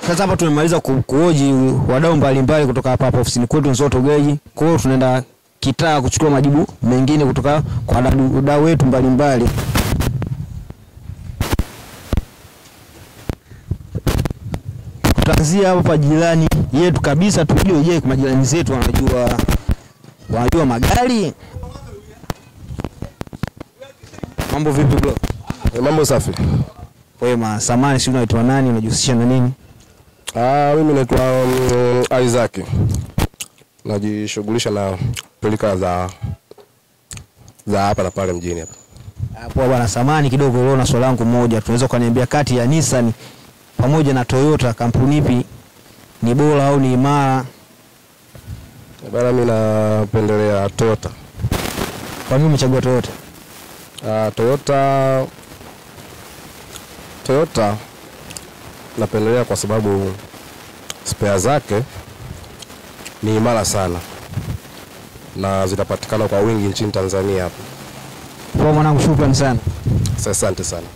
Sasa hapa tumemaliza kuhoji wadau mbalimbali kutoka hapa ofisini kwetu Nzoto Geji. Kwa hiyo tunaenda kitaa kuchukua majibu mengine kutoka kwa wadau wetu mbalimbali. Tutaanzia hapa jirani yetu kabisa, tujue je, kwa majirani zetu wanajua magari. Mambo vipi bro? Mambo safi. Wema, samani si unaitwa nani, unajihusisha na nini? Mimi naitwa Isaac. Najishughulisha na pilika za hapa na pale mjini hapa. Poa bwana, samani kidogo, leo na swali langu moja. Tunaweza kuniambia kati ya Nissan pamoja na Toyota kampuni ipi ni bora au ni imara? Bwana, mimi napendelea Toyota. Kwa nini umechagua Toyota? Toyota napendelea kwa sababu spare zake ni imara sana na zinapatikana kwa wingi nchini Tanzania hapa. Kwa mwanangu, shukrani sana. Asante sana.